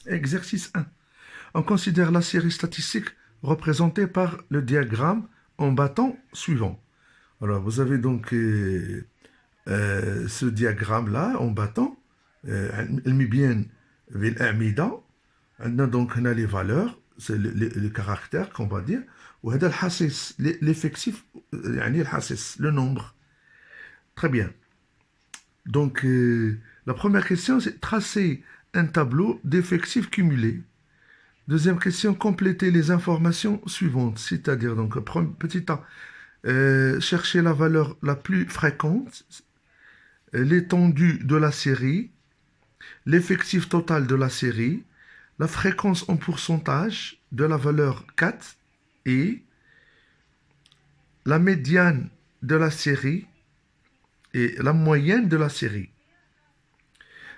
Exercice 1. On considère la série statistique représentée par le diagramme en bâton suivant. Alors, vous avez donc ce diagramme-là en bâton. المبيان بالأعمدة. عندنا donc هنا les valeurs, c'est le caractère qu'on va dire. وهذا الحصيص l'effectif يعني الحصيص le nombre. Très bien. Donc, la première question, c'est tracer un tableau d'effectifs cumulés. Deuxième question, compléter les informations suivantes, c'est-à-dire, donc, petit A, chercher la valeur la plus fréquente, l'étendue de la série, l'effectif total de la série, la fréquence en pourcentage de la valeur 4 et la médiane de la série et la moyenne de la série.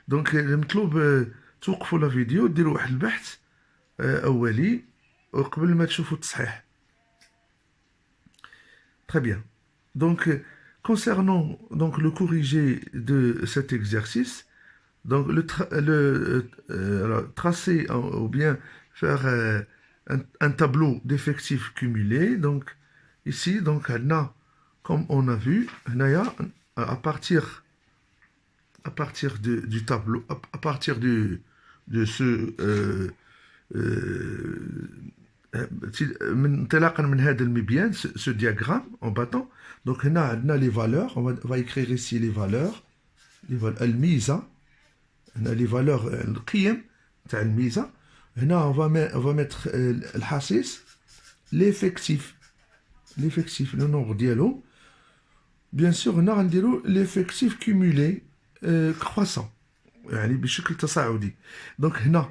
Donc, المطلوب توقفوا la vidéo, ديروا واحد البحث أولي وقبل ما تشوفوا التصحيح. Très bien. Donc, concernant donc, le corrigé de cet exercice, donc tracer ou bien faire un tableau d'effectifs cumulés. Donc, ici, donc, comme on a vu, à partir du tableau, à partir de ce انطلاقا من هذا المبيان ce diagramme en bâton. Donc هنا عندنا les valeurs, on va écrire ici les valeurs الميزة. هنا les valeurs القيم تاع الميزة. هنا on va mettre الحصيص l'effectif le nombre ديالهم. bien sûr هنا غنديروا l'effectif cumulé croissant يعني بشكل تصاعدي. donc هنا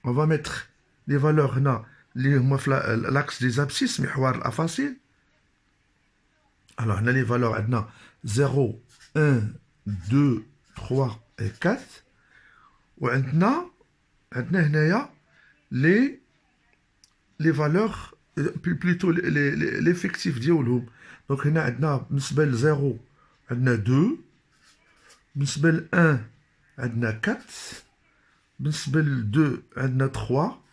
on va mettre les valeurs هنا اللي هما في l'axe des abscisses محور الأفاصيل. alors هنا les valeurs عندنا 0 1 2 3 et 4 وعندنا هنايا les valeurs plutôt l'effectif ديالهم. donc هنا عندنا بالنسبة ل 0 عندنا 2 بالنسبة ل 1 عندنا 4 بالنسبة ل 2 عندنا 3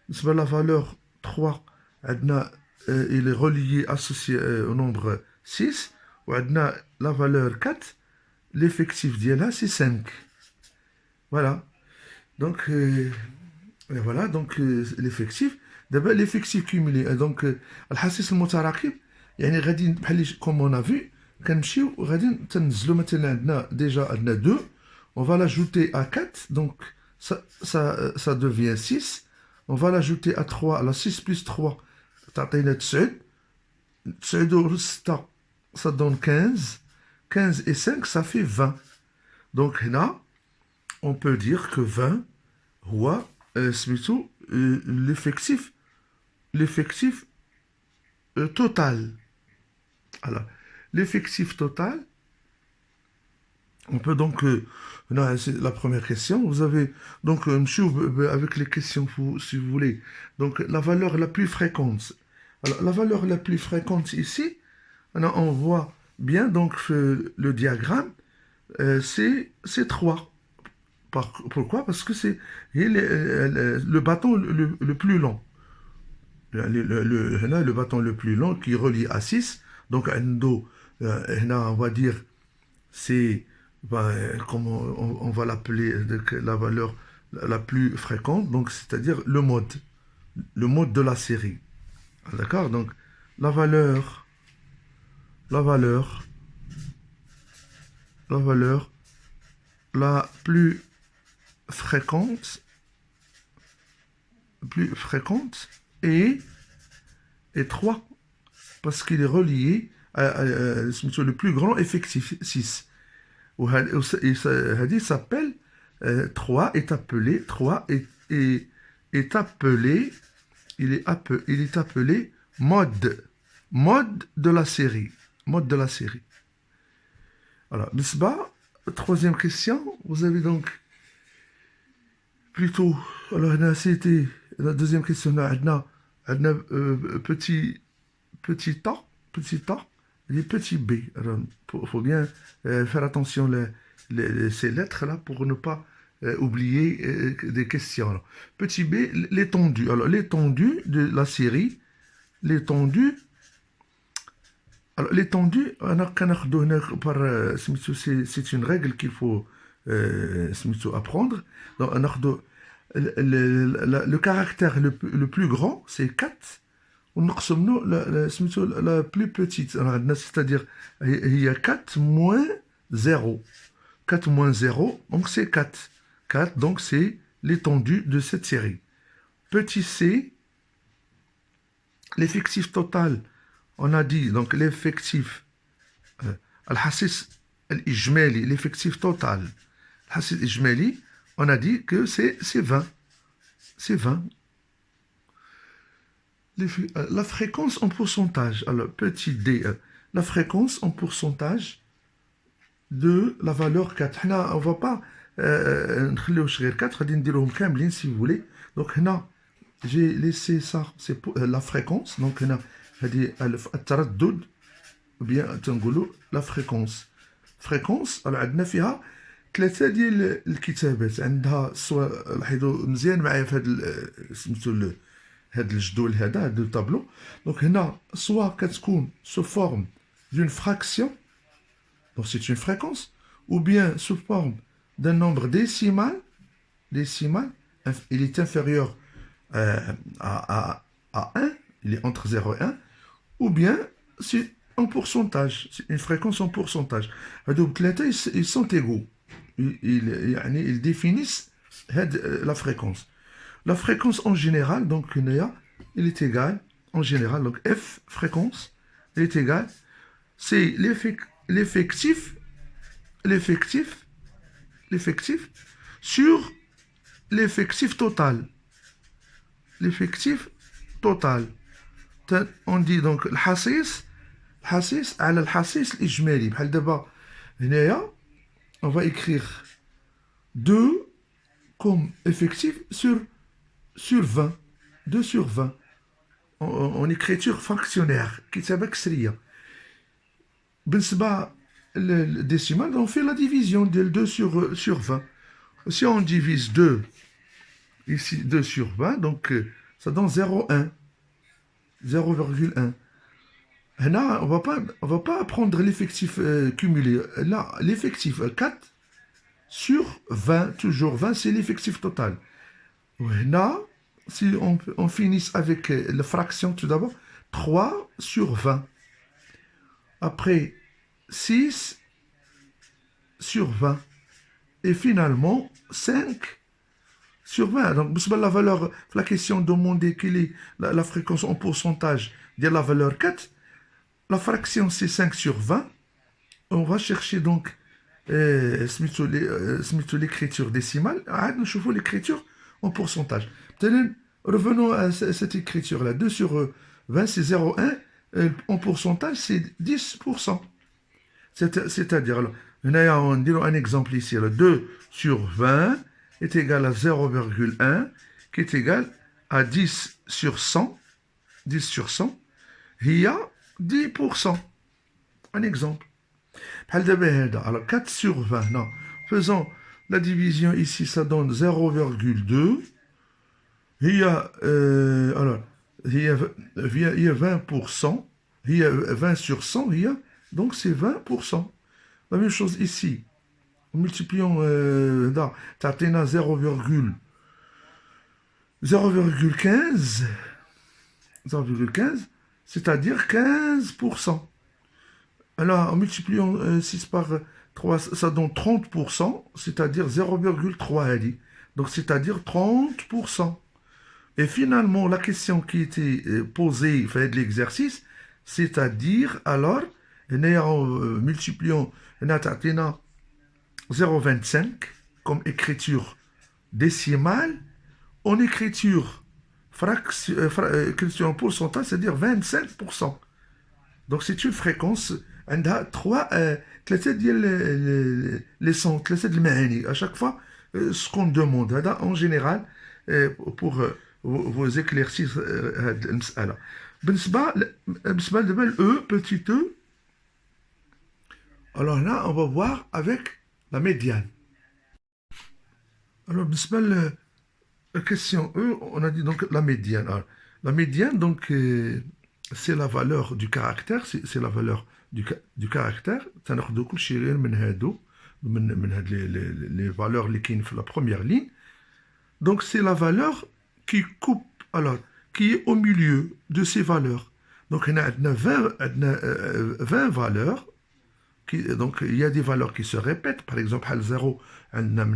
بالنسبة ل la valeur 3 عندنا il est relié associé au nombre 6 وعندنا la valeur 4 l'effectif ديالها c'est 5. voilà donc voilà donc l'effectif دابا l'effectif cumulé. donc الحصيص المتراكم يعني غادي بحال comme on a vu كنمشيو غادي تنزلوا مثلا عندنا déjà عندنا 2 on va l'ajouter à 4 donc ça devient 6. On va l'ajouter à 3, la 6 plus 3, تعطينا 9. 9 6, ça donne 15. 15 et 5, ça fait 20. Donc là, on peut dire que 20 هو سميتو l'effectif total. Alors, l'effectif total, on peut donc, c'est la première question. Vous avez donc, avec les questions, si vous voulez. Donc, la valeur la plus fréquente. Alors, la valeur la plus fréquente ici, alors, on voit bien donc le diagramme, c'est 3. Pourquoi? Parce que c'est le bâton le plus long. Le bâton le plus long qui relie à 6. Donc, on va dire, c'est comment on va l'appeler la valeur la plus fréquente, donc c'est-à-dire le mode de la série. D'accord? Donc la valeur la plus fréquente est 3 parce qu'il est relié à le plus grand effectif 6. Il s'appelle 3 est appelé il est appelé mode de la série. Alors, troisième question, vous avez donc plutôt, alors c'était la deuxième question, petit a, les petits b. Il faut bien faire attention ces lettres là pour ne pas oublier des questions. Alors, petit b, l'étendue. Alors, l'étendue de la série, l'étendue. Alors, l'étendue, c'est une règle qu'il faut apprendre. Donc, le caractère le plus grand, c'est 4. La plus petite, c'est-à-dire il y a 4 moins 0. 4 moins 0, donc c'est 4. 4, donc c'est l'étendue de cette série. Petit c, l'effectif total, on a dit, donc l'effectif, al-hassis al-ijmali, l'effectif total, al-hassis al-ijmali, on a dit que c'est 20. C'est 20. La fréquence en pourcentage, alors petit d, la fréquence en pourcentage de la valeur 4. On ne va pas نخليو غير 4, غادي نديروهم كاملين si vous voulez. Donc هنا j'ai laissé ça, c'est la fréquence. Donc هنا هذه التردد ou bien تنقولوا la fréquence. fréquence alors عندنا فيها 3 ديال الكتابات. عندها سواء لاحظوا مزيان معايا في هذا سميتو هذا الجدول هذا الطابلو. دونك هنا soit كتكون sous forme d'une fraction, donc c'est une fréquence, ou bien sous forme d'un nombre décimal, il est inférieur à 1, il est entre 0 et 1, ou bien c'est en pourcentage, c'est une fréquence en pourcentage. Donc ils sont égaux, ils définissent la fréquence. La fréquence en général, donc il est égal, en général, donc F, fréquence, il est égal, c'est l'effectif sur l'effectif total. L'effectif total. On dit donc الحصيص على الحصيص الإجمالي. بحال دابا هنايا on va écrire 2 comme effectif sur 20. 2 sur 20. En écriture fractionnaire. كتابة كسرية. بالنسبة للديسيمال, on fait la division de 2 sur 20. Si on divise 2, ici 2 sur 20, donc ça donne 0,1. 0,1. Là, on va pas prendre l'effectif cumulé. Là, l'effectif 4 sur 20, toujours 20, c'est l'effectif total. Là, si on finit avec la fraction tout d'abord, 3 sur 20. Après, 6 sur 20. Et finalement, 5 sur 20. Donc, la valeur, la question demandée quelle est la fréquence en pourcentage de la valeur 4. La fraction, c'est 5 sur 20. On va chercher donc l'écriture décimale. Nous cherchons l'écriture en pourcentage. Revenons à cette écriture-là. 2 sur 20, c'est 0,1. En pourcentage, c'est 10%. C'est-à-dire, alors, on dit un exemple ici. Alors, 2 sur 20 est égal à 0,1, qui est égal à 10 sur 100. 10 sur 100, il y a 10%. Un exemple. Alors, 4 sur 20, non. Faisons la division ici, ça donne 0,2. Il y a, il y a 20%. Il y a 20 sur 100, donc c'est 20%. La même chose ici. Multiplions, t'as 0,15, c'est-à-dire 15%. Alors, en multipliant 6 par 3, ça donne 30%, c'est-à-dire 0,3. Donc, c'est-à-dire 30%. Et finalement, la question qui était posée, fait de l'exercice, c'est-à-dire, alors, en multipliant, on a 0,25 comme écriture décimale, en écriture écriture en pourcentage, c'est-à-dire 25%. Donc, c'est une fréquence, on a 3 les sons, à chaque fois, ce qu'on demande, en général, pour vous éclaircir المسألة. بالنسبة دابا ل petit e, alors là, on va voir avec la médiane. Alors, بالنسبة la question E, on a dit donc la médiane. Alors, la médiane, donc, c'est la valeur du caractère, c'est la valeur du caractère. تناخدو كل شيء غير من هادو من هاد les valeurs اللي كاين في la première ligne. Donc, c'est la valeur qui coupe, alors, qui est au milieu de ces valeurs. Donc, on a 20 valeurs. Donc, il y a des valeurs qui se répètent. Par exemple, à 0, on a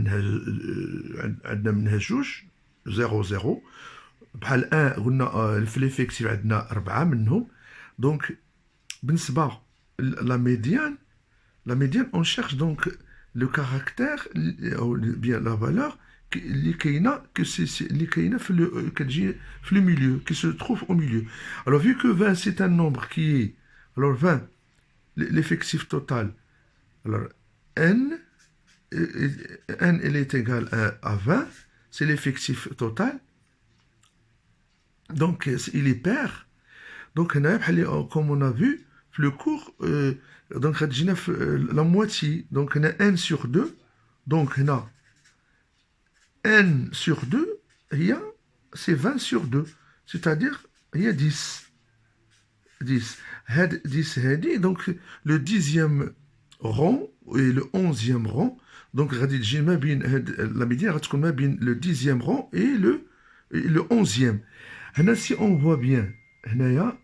0, 0. بحال 1 قلنا في ليفيكتيف عندنا 4 منهم. Donc بالنسبه la médiane on cherche donc le caractère ou bien la valeur اللي كاينه اللي كاينه كتجي في le milieu qui se trouve au milieu. Alors vu que 20 c'est un nombre qui est alors 20 l'effectif total alors n il est égal à 20 c'est l'effectif total. Donc, il est pair. Donc, comme on a vu, le cours, donc, la moitié. Donc, on a n sur 2. Donc, on a n sur 2, c'est 20 sur 2. C'est-à-dire, il y a 10. 10. 10, donc, le 10e rang et le 11e rang. Donc, la médiane, le 10e rang et le 11e. Si on voit bien, on a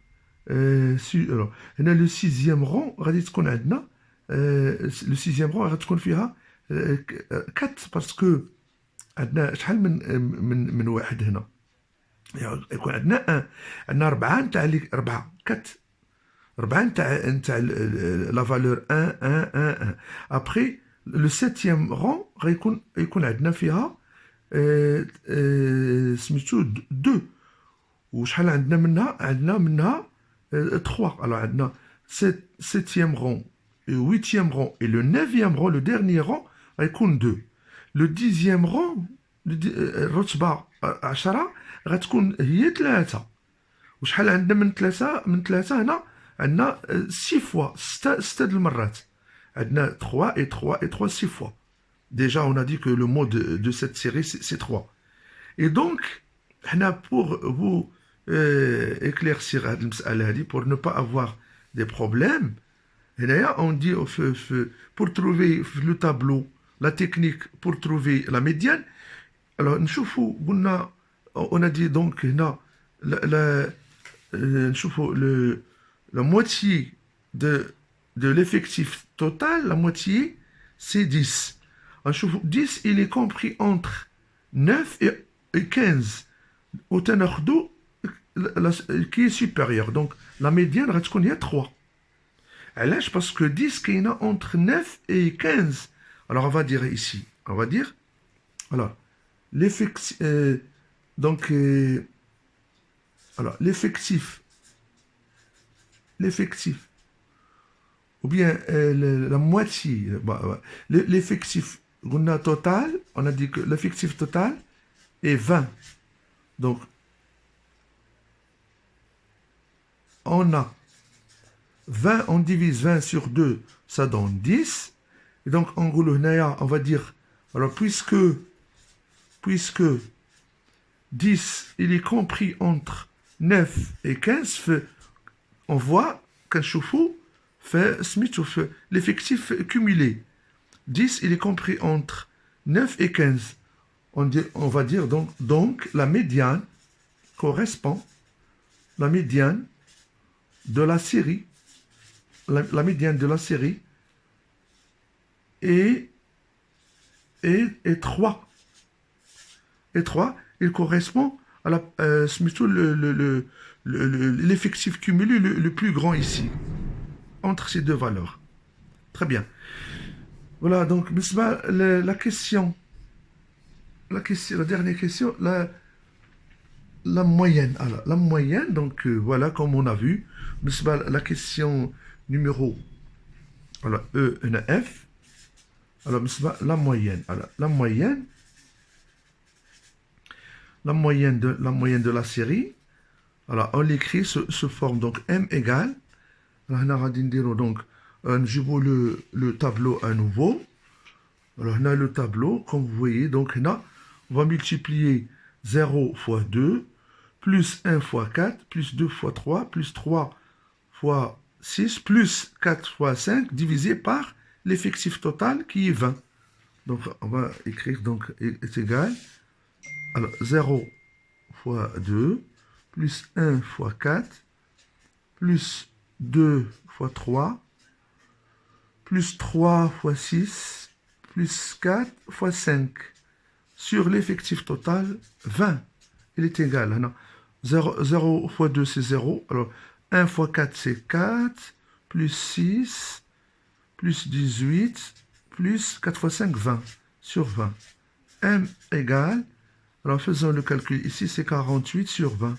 le 6e rang, le 6e rang, on a 4 parce que on a شحال من واحد هنا يكون عندنا 1 عندنا 4 نتاع 4 نتاع la valeur 1 1 1 1 après le 7e rang يكون عندنا فيها سميتو 2 وشحال عندنا منها 3. Alors عندنا 7e rang, 8e rang et le 9e rang, le dernier rang غيكون 2. Le 10e rang الرتبة 10 غتكون هي 3. وشحال عندنا من 3 هنا عندنا 6 fois 6 المرات عندنا 3 et 3 et 3 6 fois. Déjà on a dit que le mot de cette série c'est 3. Et donc pour vous éclaircir pour ne pas avoir des problèmes, on dit pour trouver le tableau, la technique pour trouver la médiane. Alors, on a dit donc la moitié de l'effectif total, la moitié c'est 10. 10 il est compris entre 9 et 15. Au teneur d'eau qui est supérieur. Donc, la médiane, il y a 3. Parce que 10 qui est entre 9 et 15. Alors, on va dire ici, alors, l'effectif, alors, l'effectif, ou bien la moitié, l'effectif total, on a dit que l'effectif total est 20. Donc, on a 20, on divise 20 sur 2, ça donne 10. Et donc, en gros, on va dire, alors, puisque 10, il est compris entre 9 et 15, on voit qu'un choufou fait l'effectif cumulé. 10, il est compris entre 9 et 15. On va dire donc la médiane correspond, la médiane de la série, la médiane de la série est 3. Et 3, il correspond à l'effectif cumulé le plus grand ici, entre ces deux valeurs. Très bien. Voilà, donc, la question, la dernière question, la moyenne. Alors, la moyenne, donc, voilà, comme on a vu, la question numéro, alors, E, N, F, alors, la moyenne. Alors, la moyenne de la série, alors, on l'écrit sous forme, donc, M égale, alors, donc, je vous le tableau à nouveau. Alors, on a le tableau, comme vous voyez, donc, on a On va multiplier 0 fois 2, plus 1 fois 4, plus 2 fois 3, plus 3 fois 6, plus 4 fois 5, divisé par l'effectif total qui est 20. Donc, on va écrire, donc, est égal, alors, 0 fois 2, plus 1 fois 4, plus 2 fois 3, plus 3 fois 6, plus 4 fois 5. Sur l'effectif total, 20. Il est égal. Alors, 0 fois 2, c'est 0. Alors, 1 fois 4, c'est 4, plus 6, plus 18, plus 4 fois 5, 20. Sur 20. M égale, alors faisons le calcul ici, c'est 48 sur 20.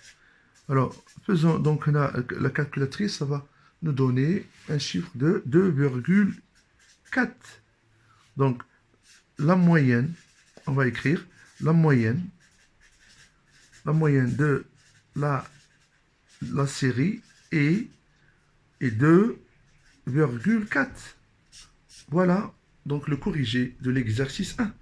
Alors, faisons donc la calculatrice, ça va nous donner un chiffre de 2,4. Donc, la moyenne, on va écrire la moyenne de la série est 2,4. Voilà donc le corrigé de l'exercice 1.